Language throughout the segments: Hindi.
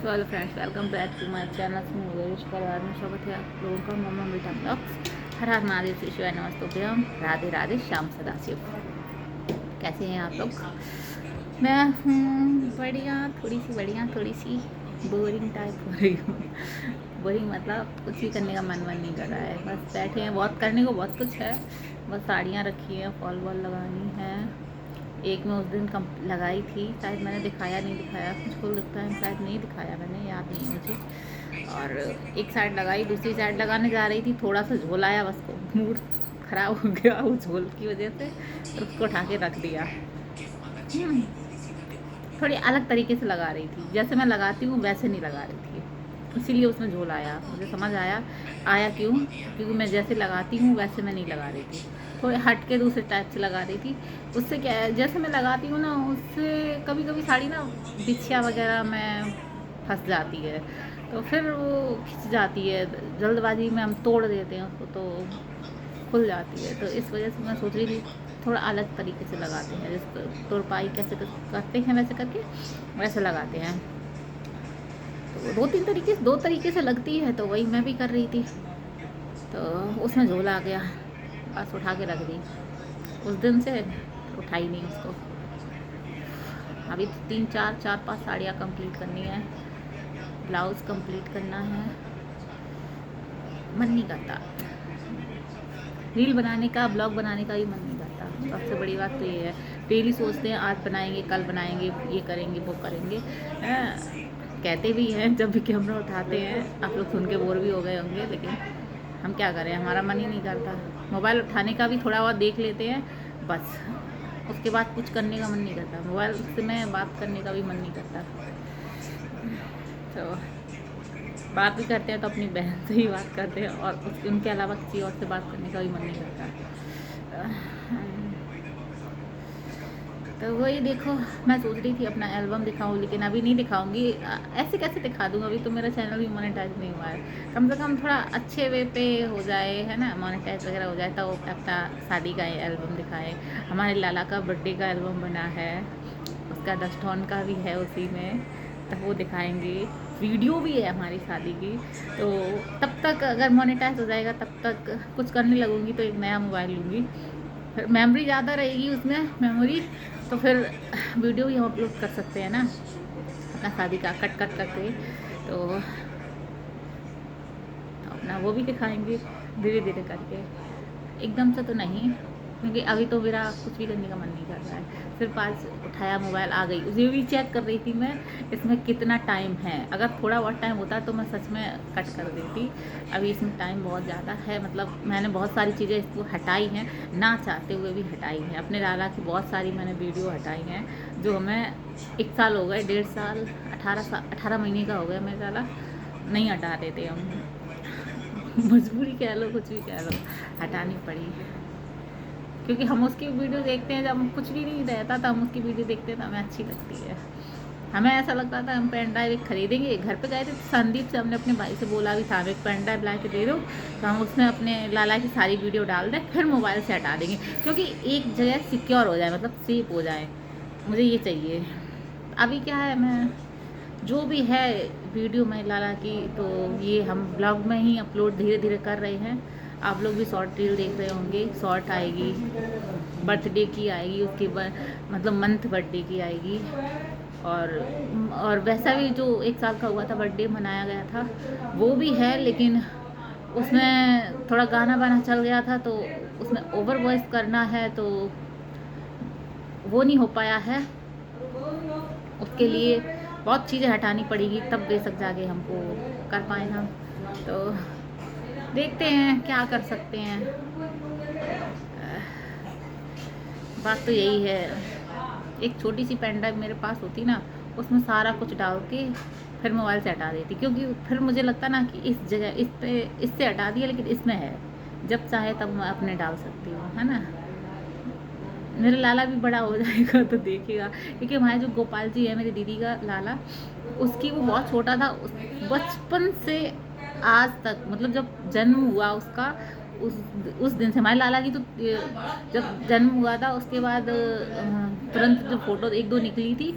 So hello friends, welcome back to my channel मुझे परिवार में स्वागत है आप लोगों का। मम्मा बेटा ब्लॉग्स। हर हर महादेव से शिवाय नमस्तोभ्यम। राधे राधे श्याम सदाशिव। कैसे हैं आप लोग? मैं हूँ बढ़िया, थोड़ी सी बोरिंग टाइप हो रही हूँ। बोरिंग मतलब कुछ भी करने का मन नहीं कर रहा है। बस बैठे हैं, बहुत करने को बहुत कुछ है। बस साड़ियाँ रखी हैं, फॉल वॉल लगानी है। एक मैं उस दिन कम लगाई थी, शायद मैंने दिखाया नहीं दिखाया, मुझको लगता है शायद नहीं दिखाया मैंने, याद नहीं मुझे। और एक साइड लगाई, दूसरी साइड लगाने जा रही थी, थोड़ा सा झोल आया, बस को मूड ख़राब हो गया उस झोल की वजह से, तो उसको उठा के रख दिया। थोड़ी अलग तरीके से लगा रही थी, जैसे मैं लगाती हूँ वैसे नहीं लगा रही थी, इसीलिए उसमें झोल आया। मुझे समझ आया क्यों, क्योंकि मैं जैसे लगाती हूँ वैसे मैं नहीं लगा रही थी, थोड़े हट के दूसरे टाइप से लगा रही थी। उससे क्या है, जैसे मैं लगाती हूँ ना, उससे कभी कभी साड़ी ना बिछिया वगैरह में फंस जाती है, तो फिर वो खिंच जाती है। जल्दबाजी में हम तोड़ देते हैं उसको, तो खुल जाती है। तो इस वजह से मैं सोच रही थी थोड़ा अलग तरीके से लगाते हैं, जैसे तुरपाई कैसे करते हैं वैसे करके वैसे लगाते हैं। तो दो तरीके से लगती है, तो वही मैं भी कर रही थी। तो उसमें झोल आ गया, बस उठा के रख दी। उस दिन से उठाई नहीं उसको। अभी तो चार पांच साड़ियाँ कंप्लीट करनी है, ब्लाउज कंप्लीट करना है। मन नहीं करता रील बनाने का, ब्लॉग बनाने का भी मन नहीं करता। सबसे बड़ी बात तो ये है, डेली सोचते हैं आज बनाएंगे, कल बनाएंगे, ये करेंगे, वो करेंगे। कहते भी हैं जब भी कैमरा उठाते हैं, आप लोग सुन के बोर भी हो गए होंगे, लेकिन हम क्या करें, हमारा मन ही नहीं करता। मोबाइल उठाने का भी थोड़ा बहुत देख लेते हैं बस, उसके बाद कुछ करने का मन नहीं करता। मोबाइल से मैं बात करने का भी मन नहीं करता। तो बात भी करते हैं तो अपनी बहन से ही बात करते हैं, और उनके अलावा किसी और से बात करने का भी मन नहीं करता। तो वही देखो, मैं सोच रही थी अपना एल्बम दिखाऊं, लेकिन अभी नहीं दिखाऊंगी। ऐसे कैसे दिखा दूंगा, अभी तो मेरा चैनल भी मोनेटाइज नहीं हुआ है। कम से कम थोड़ा अच्छे वे पे हो जाए, है ना, मोनेटाइज वगैरह हो जाए, तो अपना शादी का एल्बम दिखाए। हमारे लाला का बर्थडे का एल्बम बना है, उसका 10 टॉन का भी है उसी में, तो वो दिखाएंगे। वीडियो भी है हमारी शादी की। तो तब तक अगर मोनेटाइज हो जाएगा, तब तक कुछ करने लगूंगी तो एक नया मोबाइल लूँगी, फिर मेमोरी ज़्यादा रहेगी उसमें, मेमोरी, तो फिर वीडियो भी हम अपलोड कर सकते हैं ना अपना शादी का कट करके। तो अपना वो भी दिखाएंगे धीरे धीरे करके, एकदम से तो नहीं, क्योंकि अभी तो मेरा कुछ भी करने का मन नहीं कर रहा है। सिर्फ आज उठाया, मोबाइल आ गई, उसे भी चेक कर रही थी मैं, इसमें कितना टाइम है। अगर थोड़ा बहुत टाइम होता तो मैं सच में कट कर देती। अभी इसमें टाइम बहुत ज़्यादा है, मतलब मैंने बहुत सारी चीज़ें इसको हटाई हैं, ना चाहते हुए भी हटाई हैं। अपने लाला की बहुत सारी मैंने वीडियो हटाई हैं, जो हमें 1 साल हो गए, 1.5 साल, 18 महीने का हो गया मेरा लाला, नहीं हटा देते हम। मजबूरी कह लो, कुछ भी कह लो, हटानी पड़ी। क्योंकि हम उसकी वीडियो देखते हैं, जब हम कुछ भी नहीं रहता तो हम उसकी वीडियो देखते हैं तो हमें अच्छी लगती है। हमें ऐसा लगता था हम पेन ड्राइव एक खरीदेंगे, घर पे गए थे तो संदीप से हमने अपने भाई से बोला भी था, हमें एक पेन ड्राइव ला के दे दो, तो हम उसमें अपने लाला की सारी वीडियो डाल दें, फिर मोबाइल से हटा देंगे, क्योंकि एक जगह सिक्योर हो जाए, मतलब सेफ हो जाए, मुझे ये चाहिए। अभी क्या है, मैं जो भी है वीडियो में लाला की, तो ये हम ब्लॉग में ही अपलोड धीरे धीरे कर रहे हैं। आप लोग भी शॉर्ट रील देख रहे होंगे, शॉर्ट आएगी, बर्थडे की आएगी, उसके बाद मतलब मंथ बर्थडे की आएगी। और वैसा भी जो 1 साल का हुआ था, बर्थडे मनाया गया था, वो भी है, लेकिन उसमें थोड़ा गाना वाना चल गया था, तो उसमें ओवर वॉइस करना है, तो वो नहीं हो पाया है। उसके लिए बहुत चीज़ें हटानी पड़ेगी, तब बेशक जाके हमको कर पाए हम। तो देखते हैं क्या कर सकते हैं। बात तो यही है, एक छोटी सी पेन ड्राइव मेरे पास होती ना, उसमें सारा कुछ डाल के फिर मोबाइल से हटा देती, क्योंकि फिर मुझे लगता ना कि इस जगह इस पे इससे हटा दिया, लेकिन इसमें है, जब चाहे तब मैं अपने डाल सकती हूँ, है ना। मेरा लाला भी बड़ा हो जाएगा तो देखेगा, क्योंकि हमारे जो गोपाल जी है, मेरी दीदी का लाला, उसकी वो बहुत छोटा था, बचपन से आज तक, मतलब जब जन्म हुआ उसका, उस दिन से हमारे लाला की तो जब जन्म हुआ था उसके बाद तुरंत जो फ़ोटो 1-2 निकली थी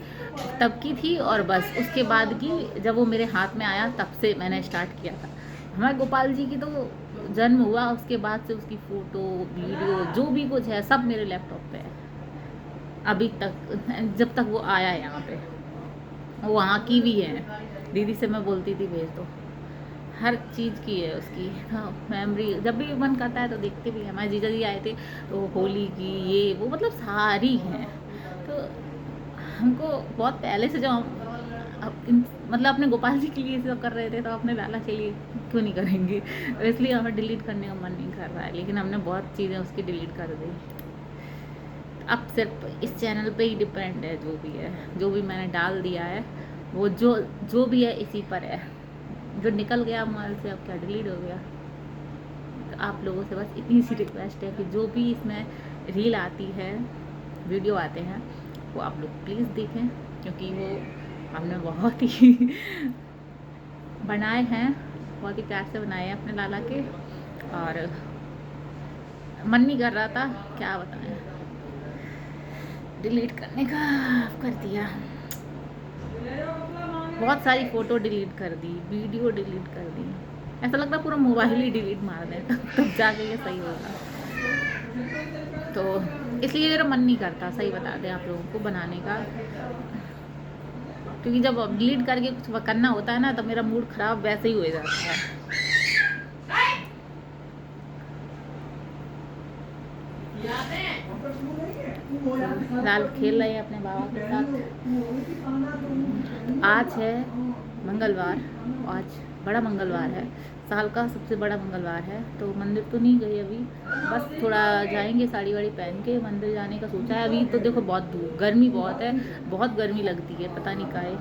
तब की थी, और बस उसके बाद की जब वो मेरे हाथ में आया तब से मैंने स्टार्ट किया था। हमारे गोपाल जी की तो जन्म हुआ उसके बाद से उसकी फ़ोटो, वीडियो जो भी कुछ है सब मेरे लैपटॉप पे है अभी तक, जब तक वो आया है यहाँ पे। वो वहाँ की भी है, दीदी से मैं बोलती थी भेज दो, हर चीज़ की है उसकी। हाँ, मेमोरी जब भी मन करता है तो देखते भी हैं। हमारे जीजा जी आए थे तो होली की ये वो मतलब सारी हैं। तो हमको बहुत पहले से जो हम मतलब अपने गोपाल जी के लिए सब कर रहे थे तो अपने लाला के लिए क्यों नहीं करेंगे। तो इसलिए हमें डिलीट करने का मन नहीं कर रहा है, लेकिन हमने बहुत चीज़ें उसकी डिलीट कर दी। अब सिर्फ इस चैनल पे ही डिपेंड है, जो भी है, जो भी मैंने डाल दिया है वो जो भी है इसी पर है। जो निकल गया मोबाइल से अब क्या डिलीट हो गया। तो आप लोगों से बस इतनी सी रिक्वेस्ट है कि जो भी इसमें रील आती है, वीडियो आते हैं, वो आप लोग प्लीज़ देखें, क्योंकि वो हमने बहुत ही बनाए हैं, बहुत ही प्यार से बनाए हैं अपने लाला के, और मन नहीं कर रहा था, क्या बताएं, डिलीट करने का कर दिया। बहुत सारी फ़ोटो डिलीट कर दी, वीडियो डिलीट कर दी, ऐसा लगता है पूरा मोबाइल ही डिलीट मार दें तब जाके ये सही होगा। तो इसलिए मेरा मन नहीं करता, सही बता दें आप लोगों को, बनाने का, क्योंकि जब डिलीट करके कुछ करना होता है ना तो मेरा मूड ख़राब वैसे ही हो जाता है। लाल खेल रहे हैं अपने बाबा के साथ। आज है मंगलवार, आज बड़ा मंगलवार है, साल का सबसे बड़ा मंगलवार है। तो मंदिर तो नहीं गई अभी, बस थोड़ा जाएंगे साड़ी वाड़ी पहन के, मंदिर जाने का सोचा है। अभी तो देखो बहुत धूप, गर्मी बहुत है, बहुत गर्मी लगती है, पता नहीं काहे।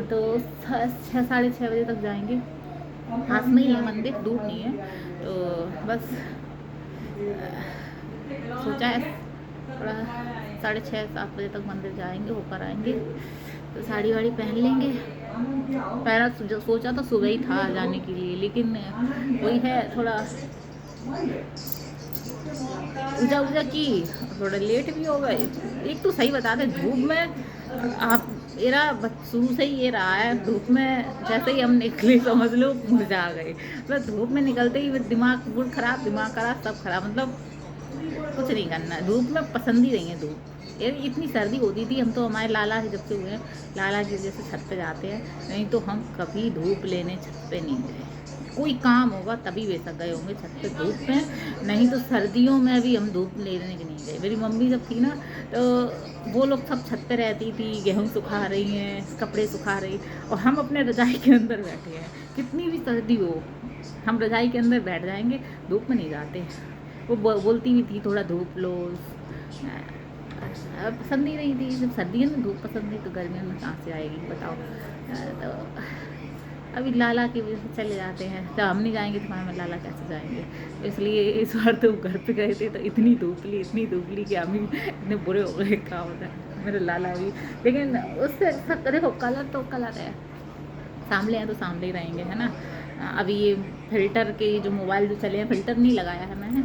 तो 6-6:30 बजे तक जाएंगे, पास में ही है मंदिर, दूर नहीं है। तो बस सोचा है थोड़ा 6:30-7 बजे तक मंदिर जाएंगे, होकर आएंगे, तो साड़ी वाड़ी पहन लेंगे। पहला सोचा तो सुबह ही था जाने के लिए, लेकिन वही है थोड़ा उजा की, थोड़ा लेट भी हो गए। एक तो सही बता दें, धूप में आप मेरा शुरू से ही ये रहा है, धूप में जैसे ही हम निकले समझ लो मुरझा गए। मतलब धूप में निकलते ही दिमाग मूड खराब, दिमाग खराब, सब खराब, मतलब कुछ नहीं करना है। धूप में पसंद ही नहीं है धूप। ये इतनी सर्दी होती थी, हम तो हमारे लाला जब से हुए हैं, लाला की वजह से छत पे जाते हैं, नहीं तो हम कभी धूप लेने छत पे नहीं गए। कोई काम होगा तभी वे सब गए होंगे छत पे धूप में, नहीं तो सर्दियों में भी हम धूप लेने के नहीं गए। मेरी मम्मी जब थी ना तो वो लोग सब छत पे रहती थी, गेहूँ सुखा रही हैं, कपड़े सुखा रही, और हम अपने रजाई के अंदर बैठे हैं। कितनी भी सर्दी हो हम रजाई के अंदर बैठ जाएंगे, धूप में नहीं जाते। वो बोलती भी थी थोड़ा धूप लो, पसंद नहीं रही थी। जब सर्दियों में धूप पसंद नहीं तो गर्मियों में कहाँ से आएगी बताओ। तो अभी लाला की वजह से चले जाते हैं, जब हम नहीं जाएंगे तो हमें लाला कैसे जाएंगे। तो इसलिए इस बार तो घर पे गए थे तो इतनी धूप ली कि हम ही इतने बुरे हो गए, क्या होता है मेरे लाला भी। लेकिन उससे देखो कलर तो कलर है, सामले हैं तो सामले ही रहेंगे, है ना। अभी ये फिल्टर के जो मोबाइल जो चले हैं, फिल्टर नहीं लगाया है मैंने,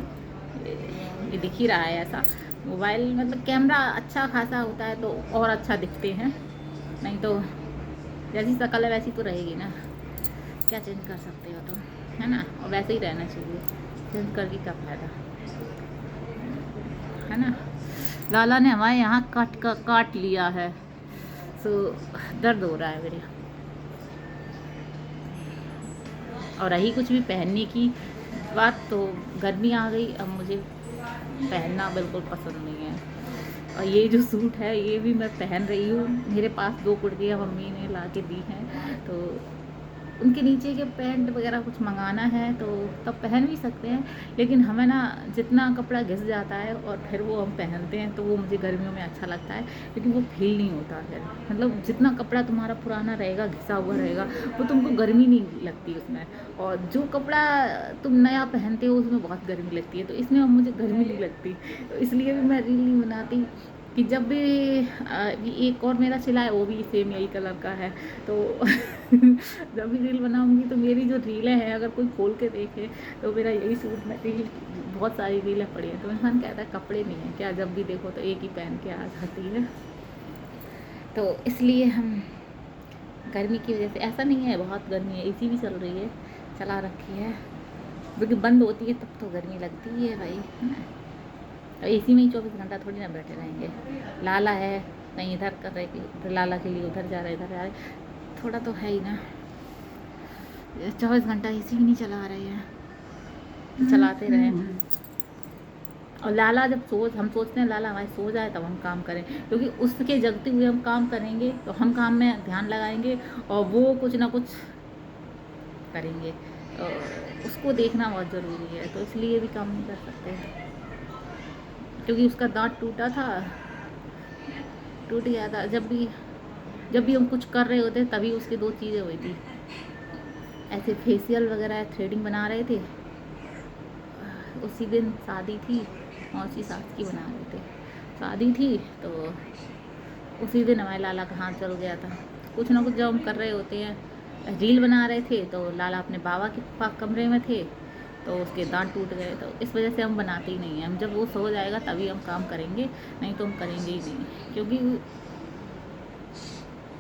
ये दिख ही रहा है ऐसा। मोबाइल मतलब कैमरा अच्छा खासा होता है तो और अच्छा दिखते हैं, नहीं तो जैसी शक्ल है वैसी तो रहेगी ना, क्या चेंज कर सकते हो तो, है ना। और वैसे ही रहना चाहिए, चेंज करके क्या फ़ायदा, है ना। लाला ने हमारे यहाँ काट लिया है, तो दर्द हो रहा है मेरे। और रही कुछ भी पहनने की बात, तो गर्मी आ गई, अब मुझे पहनना बिल्कुल पसंद नहीं है। और ये जो सूट है ये भी मैं पहन रही हूँ, मेरे पास 2 कुर्तियाँ मम्मी ने ला के दी हैं, तो उनके नीचे के पैंट वगैरह कुछ मंगाना है तो तब पहन भी सकते हैं। लेकिन हमें ना जितना कपड़ा घिस जाता है और फिर वो हम पहनते हैं तो वो मुझे गर्मियों में अच्छा लगता है, लेकिन वो फील नहीं होता है। मतलब जितना कपड़ा तुम्हारा पुराना रहेगा, घिसा हुआ रहेगा, वो तुमको गर्मी नहीं लगती उसमें, और जो कपड़ा तुम नया पहनते हो उसमें बहुत गर्मी लगती है। तो इसमें अब मुझे गर्मी नहीं लगती, तो इसलिए भी मैं रील नहीं बनाती। कि जब भी एक और मेरा सिला है वो भी सेम यही कलर का है, तो जब भी रील बनाऊंगी तो मेरी जो रीलें हैं अगर कोई खोल के देखे तो मेरा यही सूट में रील, बहुत सारी रीलें पड़ी हैं। तो इंसान कहता है कपड़े नहीं हैं क्या, जब भी देखो तो एक ही पहन के आ जाती है। तो इसलिए हम गर्मी की वजह से, ऐसा नहीं है बहुत गर्मी है, एसी भी चल रही है, चला रखी है, क्योंकि बंद होती है तब तो गर्मी लगती है भाई, है ना। एसी में ही 24 घंटा थोड़ी ना बैठे रहेंगे। लाला है कहीं इधर कर रहे, फिर लाला के लिए उधर जा रहे इधर जा रहे, थोड़ा तो है ही ना। 24 घंटा एसी भी नहीं चला रहे हैं, चलाते रहे। और लाला जब हम सोचते हैं लाला हमारे सो जाए तब हम काम करें, क्योंकि उसके जगते हुए हम काम करेंगे तो हम काम में ध्यान लगाएंगे और वो कुछ ना कुछ करेंगे, तो उसको देखना बहुत ज़रूरी है। तो इसलिए भी काम नहीं कर सकते, क्योंकि उसका दांत टूट गया था। जब भी हम कुछ कर रहे होते तभी उसकी 2 चीज़ें हुई थी, ऐसे फेशियल वगैरह थ्रेडिंग बना रहे थे, उसी दिन शादी थी, मौसी सास की बना रहे थे, शादी थी तो उसी दिन हमारे लाला का हाथ जल गया था। कुछ ना कुछ जब हम कर रहे होते हैं, रील बना रहे थे तो लाला अपने बाबा के पास कमरे में थे तो उसके दांत टूट गए, तो इस वजह से हम बनाते ही नहीं हैं। हम जब वो सो जाएगा तभी हम काम करेंगे, नहीं तो हम करेंगे ही नहीं, क्योंकि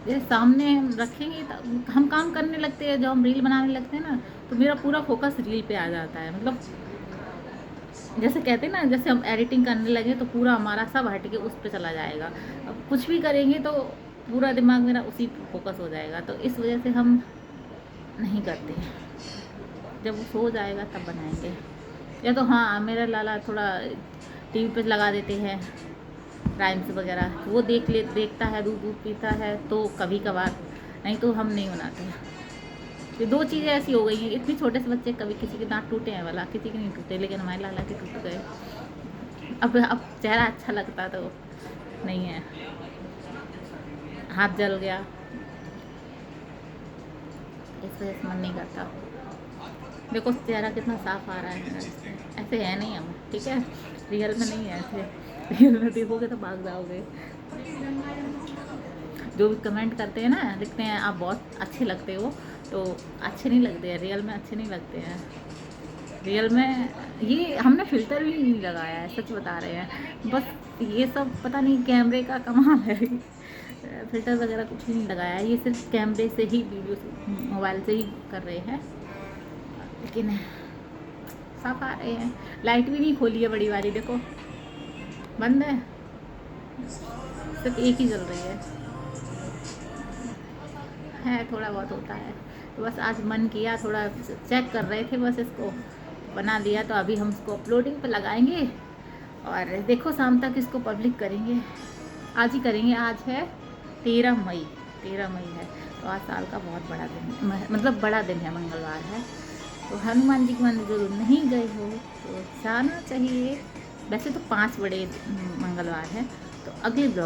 ये सामने हम रखेंगे तब हम काम करने लगते हैं। जब हम रील बनाने लगते हैं ना तो मेरा पूरा फोकस रील पे आ जाता है, मतलब जैसे कहते हैं ना, जैसे हम एडिटिंग करने लगे तो पूरा हमारा सब हट के उस पर चला जाएगा। अब कुछ भी करेंगे तो पूरा दिमाग मेरा उसी पे फोकस हो जाएगा, तो इस वजह से हम नहीं करते। जब वो सो जाएगा तब बनाएंगे। या तो हाँ, मेरा लाला थोड़ा टीवी पे लगा देते हैं राइम्स वगैरह, वो देखता है, दूध पीता है तो कभी कभार, नहीं तो हम नहीं बनाते। ये 2 चीज़ें ऐसी हो गई हैं, इतने छोटे से बच्चे, कभी किसी के दांत टूटे हैं वाला, किसी के नहीं टूटे, लेकिन हमारे लाला के टूट गए। अब चेहरा अच्छा लगता तो नहीं है, हाथ जल गया, इस वजह से मन नहीं करता। देखो चेहरा कितना साफ आ रहा है मेरा, ऐसे है नहीं हम, ठीक है, रियल में नहीं है ऐसे। रियल में देखोगे तो भाग जाओगे। जो भी कमेंट करते हैं ना, लिखते हैं आप बहुत अच्छे लगते हो, तो अच्छे नहीं लगते हैं, रियल में अच्छे नहीं लगते हैं। रियल में ये हमने फ़िल्टर भी नहीं लगाया है, सच बता रहे हैं, बस ये सब पता नहीं कैमरे का कमाल है। फ़िल्टर वगैरह कुछ नहीं लगाया है, ये सिर्फ कैमरे से ही वीडियो मोबाइल से ही कर रहे हैं, लेकिन साफ आ रहे हैं। लाइट भी नहीं खोली है बड़ी वाली, देखो बंद है, सिर्फ एक ही जल रही है, थोड़ा बहुत होता है। तो बस आज मन किया, थोड़ा चेक कर रहे थे, बस इसको बना दिया। तो अभी हम इसको अपलोडिंग पे लगाएंगे और देखो शाम तक इसको पब्लिक करेंगे, आज ही करेंगे। आज है 13 मई है, तो आज साल का बहुत बड़ा दिन, मतलब बड़ा दिन है, मंगलवार है। तो हनुमान जी के मंदिर जरूर नहीं गए हो तो जाना चाहिए। वैसे तो 5 बड़े मंगलवार हैं, तो अगले ब्लॉग